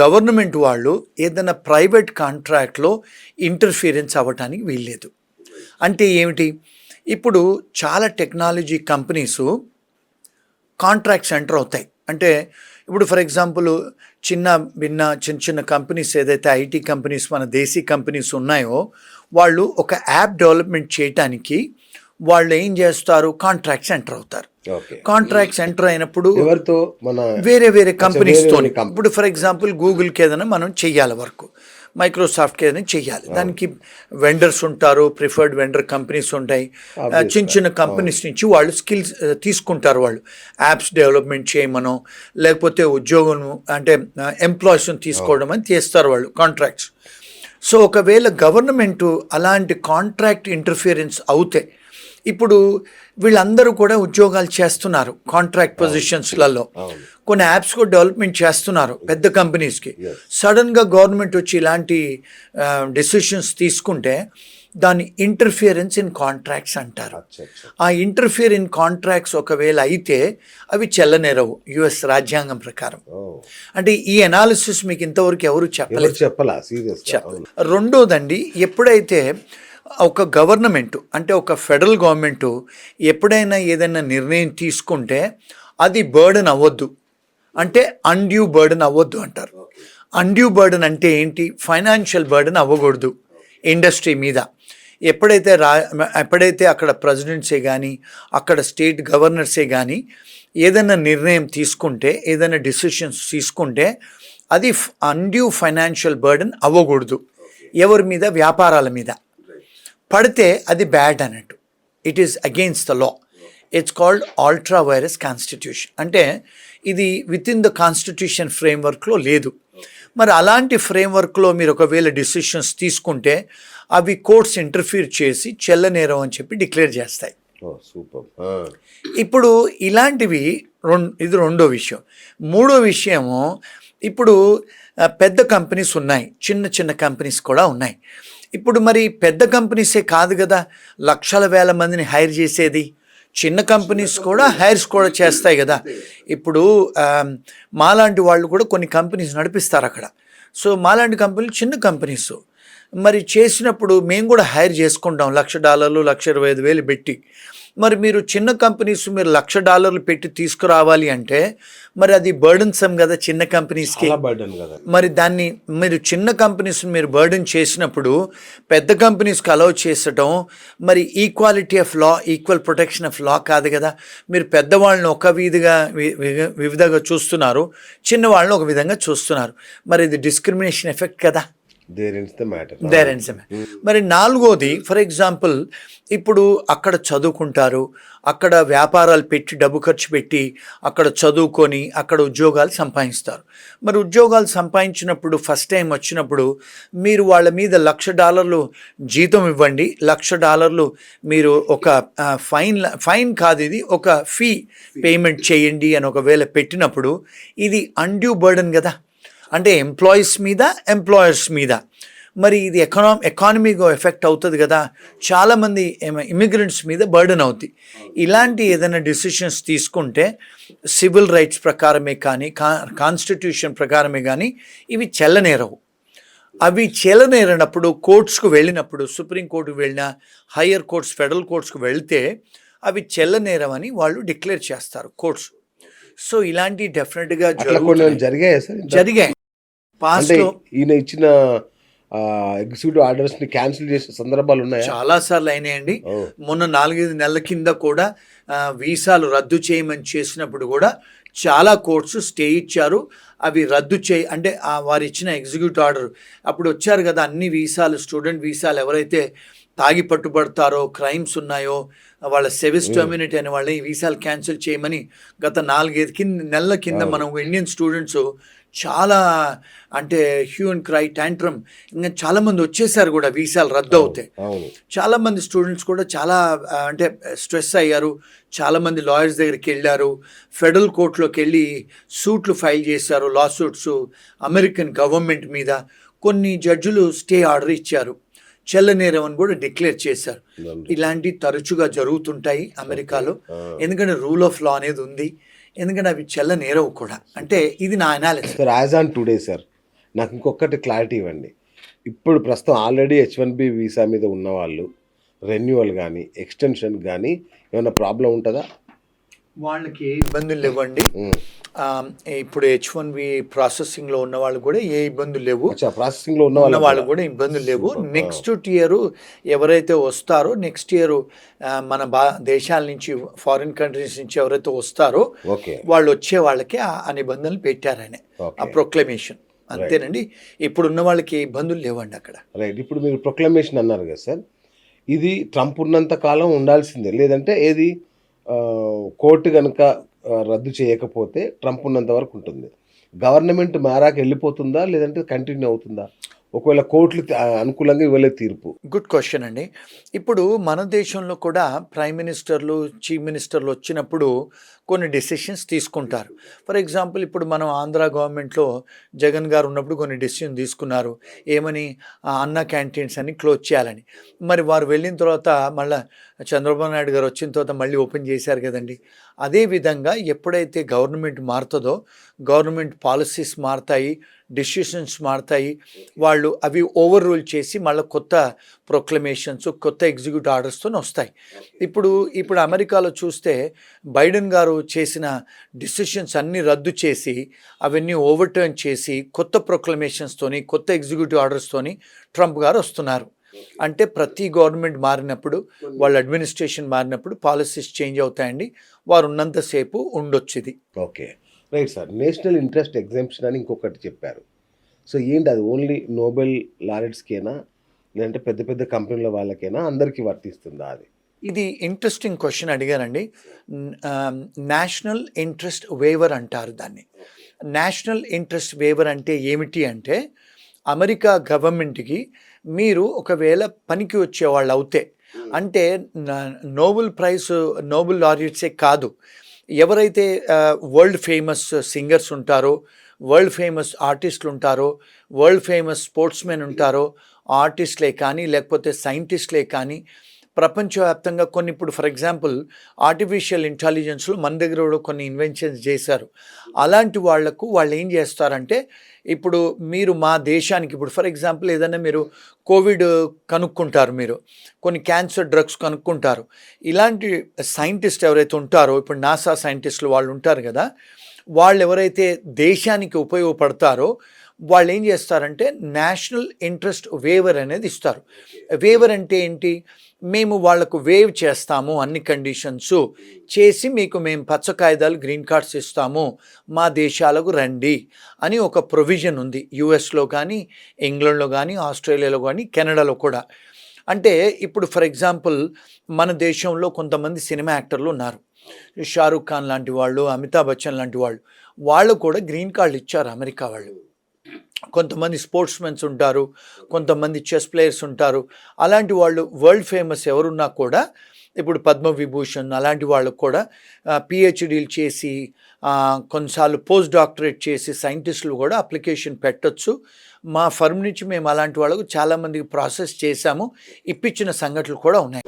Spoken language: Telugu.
గవర్నమెంట్ వాళ్ళు ఏదైనా ప్రైవేట్ కాంట్రాక్ట్లో ఇంటర్ఫియరెన్స్ అవ్వటానికి వీల్లేదు. అంటే ఏమిటి, ఇప్పుడు చాలా టెక్నాలజీ కంపెనీసు కాంట్రాక్ట్స్ ఎంటర్ అవుతాయి. అంటే ఇప్పుడు ఫర్ ఎగ్జాంపుల్ చిన్న చిన్న కంపెనీస్ ఏదైతే ఐటీ కంపెనీస్ మన దేశీ కంపెనీస్ ఉన్నాయో వాళ్ళు ఒక యాప్ డెవలప్మెంట్ చేయటానికి వాళ్ళు ఏం చేస్తారు, కాంట్రాక్ట్స్ ఎంటర్ అవుతారు. కాంట్రాక్ట్స్ ఎంటర్ అయినప్పుడు వేరే కంపెనీస్తో, ఇప్పుడు ఫర్ ఎగ్జాంపుల్ గూగుల్కి ఏదైనా మనం చెయ్యాలి వర్క్, మైక్రోసాఫ్ట్కి ఏదైనా చెయ్యాలి, దానికి వెండర్స్ ఉంటారు, ప్రిఫర్డ్ వెండర్ కంపెనీస్ ఉంటాయి. చిన్న కంపెనీస్ నుంచి వాళ్ళు స్కిల్స్ తీసుకుంటారు, వాళ్ళు యాప్స్ డెవలప్మెంట్ చేయమనో లేకపోతే ఉద్యోగం అంటే ఎంప్లాయీస్ని తీసుకోవడం అని చేస్తారు వాళ్ళు కాంట్రాక్ట్స్. సో ఒకవేళ గవర్నమెంటు అలాంటి కాంట్రాక్ట్ ఇంటర్ఫియరెన్స్ అవుతే, ఇప్పుడు వీళ్ళందరూ కూడా ఉద్యోగాలు చేస్తున్నారు కాంట్రాక్ట్ పొజిషన్స్లలో, కొన్ని యాప్స్ కూడా డెవలప్మెంట్ చేస్తున్నారు పెద్ద కంపెనీస్కి. సడన్గా గవర్నమెంట్ వచ్చి ఇలాంటి డెసిషన్స్ తీసుకుంటే దాన్ని ఇంటర్ఫియరెన్స్ ఇన్ కాంట్రాక్ట్స్ అంటారు. ఆ ఇంటర్ఫియర్ ఇన్ కాంట్రాక్ట్స్ ఒకవేళ అయితే అవి చెల్లనేరవు యుఎస్ రాజ్యాంగం ప్రకారం. అంటే ఈ అనాలిసిస్ మీకు ఇంతవరకు ఎవరు చెప్పలేదు. రెండోదండి, ఎప్పుడైతే ఒక గవర్నమెంటు అంటే ఒక ఫెడరల్ గవర్నమెంటు ఎప్పుడైనా ఏదైనా నిర్ణయం తీసుకుంటే అది బర్డెన్ అవ్వద్దు, అంటే అన్డ్యూ బర్డెన్ అవ్వద్దు అంటారు. అన్డ్యూ బర్డెన్ అంటే ఏంటి, ఫైనాన్షియల్ బర్డెన్ అవ్వకూడదు ఇండస్ట్రీ మీద. ఎప్పుడైతే అక్కడ ప్రెసిడెంట్సే కానీ అక్కడ స్టేట్ గవర్నర్సే కానీ ఏదైనా నిర్ణయం తీసుకుంటే, ఏదైనా డిసిషన్స్ తీసుకుంటే అది అన్డ్యూ ఫైనాన్షియల్ బర్డెన్ అవ్వకూడదు ఎవరి మీద, వ్యాపారాల మీద. పడితే అది బ్యాడ్ అన్నట్టు, it is against the law. It's called ultra virus constitution. అంటే ఇది విత్ ఇన్ ద కాన్స్టిట్యూషన్ ఫ్రేమ్వర్క్లో లేదు. మరి అలాంటి ఫ్రేమ్వర్క్లో మీరు ఒకవేళ డిసిషన్స్ తీసుకుంటే అవి కోర్ట్స్ ఇంటర్ఫీర్ చేసి చెల్లనేరం అని చెప్పి డిక్లేర్ చేస్తాయి. ఇప్పుడు ఇలాంటివి ఇది రెండో విషయం. మూడో విషయము, ఇప్పుడు పెద్ద కంపెనీస్ ఉన్నాయి, చిన్న కంపెనీస్ కూడా ఉన్నాయి. ఇప్పుడు మరి పెద్ద కంపెనీసే కాదు కదా లక్షల వేల మందిని హైర్ చేసేది, చిన్న కంపెనీస్ కూడా హైర్స్ కూడా చేస్తాయి కదా. ఇప్పుడు మాలాంటి వాళ్ళు కూడా కొన్ని కంపెనీస్ నడిపిస్తారు అక్కడ. సో మాలాంటి కంపెనీలు చిన్న కంపెనీస్ మరి చేసినప్పుడు మేము కూడా హైర్ చేసుకుంటాం $1,00,000 1,25,000 పెట్టి. మరి మీరు చిన్న కంపెనీస్ మీరు $1,00,000 పెట్టి తీసుకురావాలి అంటే మరి అది బర్డెన్సమ్ కదా చిన్న కంపెనీస్కి. మరి దాన్ని మీరు చిన్న కంపెనీస్ మీరు బర్డెన్ చేసినప్పుడు పెద్ద కంపెనీస్కి అలౌ చేసటం మరి equality of law, equal protection of law కాదు కదా. మీరు పెద్దవాళ్ళని ఒక విధంగా చూస్తున్నారు, చిన్న వాళ్ళని ఒక విధంగా చూస్తున్నారు. మరి ఇది డిస్క్రిమినేషన్ ఎఫెక్ట్ కదా. మరి నాలుగోది, ఫర్ ఎగ్జాంపుల్ ఇప్పుడు అక్కడ చదువుకుంటారు, అక్కడ వ్యాపారాలు పెట్టి డబ్బు ఖర్చు పెట్టి అక్కడ చదువుకొని అక్కడ ఉద్యోగాలు సంపాదిస్తారు. మరి ఉద్యోగాలు సంపాదించినప్పుడు ఫస్ట్ టైం వచ్చినప్పుడు మీరు వాళ్ళ మీద $1,00,000 జీతం ఇవ్వండి, $1,00,000 మీరు ఒక ఫైన్ కాదు ఇది ఒక ఫీ పేమెంట్ చేయండి అని ఒకవేళ పెట్టినప్పుడు ఇది అన్డ్యూ బర్డెన్ కదా. అంటే ఎంప్లాయీస్ మీద ఎంప్లాయర్స్ మీద మరి ఇది ఎకానమీగా ఎఫెక్ట్ అవుతుంది కదా. చాలామంది ఇమిగ్రెంట్స్ మీద బర్డెన్ అవుతుంది. ఇలాంటి ఏదైనా డిసిషన్స్ తీసుకుంటే సివిల్ రైట్స్ ప్రకారమే కానీ కాన్స్టిట్యూషన్ ప్రకారమే కానీ ఇవి చెల్లనేరవు. అవి చెల్లనేరినప్పుడు కోర్ట్స్కు వెళ్ళినప్పుడు, సుప్రీంకోర్టుకు వెళ్ళినా హయ్యర్ కోర్ట్స్ ఫెడరల్ కోర్ట్స్కు వెళ్తే అవి చెల్లనేరవని వాళ్ళు డిక్లేర్ చేస్తారు కోర్ట్స్. సో ఇలాంటి డెఫినెట్గా జరిగాయి. పాస్ట్లో ఈయన ఇచ్చిన ఎగ్జిక్యూటివ్ ఆర్డర్స్ ని క్యాన్సిల్ చేసే సందర్భాలు ఉన్నాయి, చాలాసార్లు అయినాయండి. మొన్న 4-5 నెలల కింద కూడా వీసాలు రద్దు చేయమని చేసినప్పుడు కూడా చాలా కోర్ట్స్ స్టే ఇచ్చారు. అవి రద్దు అంటే వారు ఇచ్చిన ఎగ్జిక్యూటివ్ ఆర్డర్ అప్పుడు వచ్చారు కదా, అన్ని వీసాలు స్టూడెంట్ వీసాలు ఎవరైతే తాగి పట్టుబడతారో, క్రైమ్స్ ఉన్నాయో, వాళ్ళ సెవిస్ టర్మినేట్ అయిన వాళ్ళని ఈ వీసాలు క్యాన్సిల్ చేయమని గత 4-5 నెలల కింద మనం ఇండియన్ స్టూడెంట్స్ చాలా అంటే హ్యూ అండ్ క్రై ట్యాంట్రమ్, ఇంకా చాలామంది వచ్చేసారు కూడా వీసాలు రద్దు అవుతాయి. చాలామంది స్టూడెంట్స్ కూడా చాలా అంటే స్ట్రెస్ అయ్యారు. చాలామంది లాయర్స్ దగ్గరికి వెళ్ళారు, ఫెడరల్ కోర్టులోకి వెళ్ళి సూట్లు ఫైల్ చేశారు, లా సూట్స్ అమెరికన్ గవర్నమెంట్ మీద. కొన్ని జడ్జిలు స్టే ఆర్డర్ ఇచ్చారు, చెల్లనేరం అని కూడా డిక్లేర్ చేశారు. ఇలాంటివి తరచుగా జరుగుతుంటాయి అమెరికాలో, ఎందుకంటే రూల్ ఆఫ్ లా అనేది ఉంది, ఎందుకంటే అవి చెల్లనేరవు కూడా. అంటే ఇది నా analysis. As on today sir నాకు ఇంకొకటి క్లారిటీ ఇవ్వండి. ఇప్పుడు ప్రస్తుతం ఆల్రెడీ H1B వీసా మీద ఉన్నవాళ్ళు రెన్యువల్ గానీ, ఎక్స్‌టెన్షన్ గానీ ఏమన్నా ప్రాబ్లమ్ ఉంటదా? వాళ్ళకి ఏ ఇబ్బందులు లేవండి. హ్మ్. ఇప్పుడు H1B ప్రాసెసింగ్‌లో ఉన్న వాళ్ళు కూడా ఏ ఇబ్బందులు లేవు. అచ్చా! ప్రాసెసింగ్‌లో ఉన్న ఉన్న వాళ్ళకి వాళ్ళు కూడా. కూడా ఇబ్బందులు లేవు. సూపర్. ఆ! నెక్స్ట్ ఇయర్ ఎవరైతే వస్తారో నెక్స్ట్ ఇయర్ మన దేశాల నుంచి ఫారిన్ కంట్రీస్ నుంచి ఎవరైతే వస్తారో ఓకే. వాళ్ళు వచ్చే వాళ్ళకి ఆ నిబంధనలు పెట్టారని ఆ ఓకే. ప్రొక్లమేషన్. అంతేనండి. ఇప్పుడున్న వాళ్ళకి ఏ ఇబ్బందులు లేవండి అక్కడ. రైట్. ఇప్పుడు మీరు ప్రొక్లమేషన్ అన్నారు కదా సార్! ఇది ట్రంప్ ఉన్నంత కాలం ఉండాల్సిందే. లేదంటే ఏది కోర్ట్ గనక రద్దు చేయకపోతే ట్రంప్ ఉన్నంత వరకు ఉంటుంది. గవర్నమెంట్ మారాక వెళ్ళిపోతుందా? లేదంటే కంటిన్యూ అవుతుందా? ఒకవేళ కోర్టులు అనుకూలంగా ఇవ్వలేదు తీర్పు. గుడ్ క్వశ్చన్ అండి. ఇప్పుడు మన దేశంలో కూడా ప్రైమ్ మినిస్టర్లు, చీఫ్ మినిస్టర్లు వచ్చినప్పుడు కొన్ని డెసిషన్స్ తీసుకుంటారు. ఫర్ ఎగ్జాంపుల్ ఇప్పుడు మనం ఆంధ్ర గవర్నమెంట్లో జగన్ గారు ఉన్నప్పుడు కొన్ని డెసిషన్ తీసుకున్నారు. ఏమని అన్న క్యాంటీన్స్ అన్ని క్లోజ్ చేయాలని. మరి వారు వెళ్ళిన తర్వాత మళ్ళీ చంద్రబాబు నాయుడు గారు వచ్చిన తర్వాత మళ్ళీ ఓపెన్ చేశారు కదండి. అదేవిధంగా ఎప్పుడైతే గవర్నమెంట్ మారుతుందో గవర్నమెంట్ పాలసీస్ మారుతాయి, డెసిషన్స్ మారుతాయి. వాళ్ళు అవి ఓవర్ రూల్ చేసి మళ్ళీ కొత్త ప్రొక్లమేషన్స్, కొత్త ఎగ్జిక్యూటివ్ ఆర్డర్స్తో వస్తాయి. ఇప్పుడు అమెరికాలో చూస్తే బైడెన్ గారు చేసిన డిసిషన్స్ అన్నీ రద్దు చేసి అవన్నీ ఓవర్టర్న్ చేసి కొత్త ప్రొక్లమేషన్స్తోని, కొత్త ఎగ్జిక్యూటివ్ ఆర్డర్స్తోని ట్రంప్ గారు వస్తున్నారు. అంటే ప్రతి గవర్నమెంట్ మారినప్పుడు, వాళ్ళ అడ్మినిస్ట్రేషన్ మారినప్పుడు పాలసీస్ చేంజ్ అవుతాయండి. వారు ఉన్నంతసేపు ఉండొచ్చు ఇది. Okay. Right sir. National interest exemption అని ఇంకొకటి చెప్పారు. సో ఏంటి అది ఓన్లీ నోబెల్ లారెట్స్‌కేనా? లేదంటే పెద్ద పెద్ద కంపెనీల వాళ్ళకేనా? అందరికీ వర్తిస్తుందా అది? ఇది ఇంట్రెస్టింగ్ క్వశ్చన్ అడిగారండి. నేషనల్ ఇంట్రెస్ట్ వేవర్ అంటారు దాన్ని. నేషనల్ ఇంట్రెస్ట్ వేవర్ అంటే ఏమిటి అంటే అమెరికా గవర్నమెంట్కి మీరు ఒకవేళ పనికి వచ్చేవాళ్ళు అవుతే, అంటే నోబెల్ లారియట్సే కాదు, ఎవరైతే వరల్డ్ ఫేమస్ సింగర్స్ ఉంటారో, వరల్డ్ ఫేమస్ ఆర్టిస్టులు ఉంటారో, వరల్డ్ ఫేమస్ స్పోర్ట్స్మెన్ ఉంటారో, ఆర్టిస్టులే కానీ లేకపోతే సైంటిస్టులే కానీ ప్రపంచవ్యాప్తంగా కొన్ని ఇప్పుడు ఫర్ ఎగ్జాంపుల్ ఆర్టిఫిషియల్ ఇంటెలిజెన్స్లో మన దగ్గర కూడా కొన్ని ఇన్వెన్షన్స్ చేశారు. అలాంటి వాళ్లకు వాళ్ళు ఏం చేస్తారంటే ఇప్పుడు మీరు మా దేశానికి ఇప్పుడు ఫర్ ఎగ్జాంపుల్ ఏదైనా మీరు కోవిడ్ కనుక్కుంటారు, మీరు కొన్ని క్యాన్సర్ డ్రగ్స్ కనుక్కుంటారు. ఇలాంటి సైంటిస్ట్ ఎవరైతే ఉంటారో ఇప్పుడు నాసా సైంటిస్టులు వాళ్ళు ఉంటారు కదా, వాళ్ళు ఎవరైతే దేశానికి ఉపయోగపడతారో వాళ్ళు ఏం చేస్తారంటే నేషనల్ ఇంట్రెస్ట్ వేవర్ అనేది ఇస్తారు. వేవర్ అంటే ఏంటి? మేము వాళ్లకు వేవ్ చేస్తాము, అన్ని కండిషన్స్ చేసి మీకు మేము పచ్చ కాగితాలు గ్రీన్ కార్డ్స్ ఇస్తాము, మా దేశాలకు రండి అని ఒక ప్రొవిజన్ ఉంది. యుఎస్లో కానీ, ఇంగ్లాండ్లో కానీ, ఆస్ట్రేలియాలో కానీ, కెనడాలో కూడా. అంటే ఇప్పుడు ఫర్ ఎగ్జాంపుల్ మన దేశంలో కొంతమంది సినిమా యాక్టర్లు ఉన్నారు. షారూఖ్ ఖాన్ లాంటి వాళ్ళు, అమితాబ్ బచ్చన్ లాంటి వాళ్ళు కూడా గ్రీన్ కార్డులు ఇచ్చారు అమెరికా వాళ్ళు. కొంతమంది స్పోర్ట్స్మెన్స్ ఉంటారు, కొంతమంది చెస్ ప్లేయర్స్ ఉంటారు. అలాంటి వాళ్ళు వరల్డ్ ఫేమస్ ఎవరున్నా కూడా ఇప్పుడు పద్మవిభూషణ్ అలాంటి వాళ్ళకు కూడా పిహెచ్డీలు చేసి కొన్నిసార్లు పోస్ట్ డాక్టరేట్ చేసి సైంటిస్టులు కూడా అప్లికేషన్ పెట్టొచ్చు. మా ఫర్మ్ నుంచి మేము అలాంటి వాళ్ళకు చాలామందికి ప్రాసెస్ చేశాము, ఇప్పించిన సంఘటనలు కూడా ఉన్నాయి.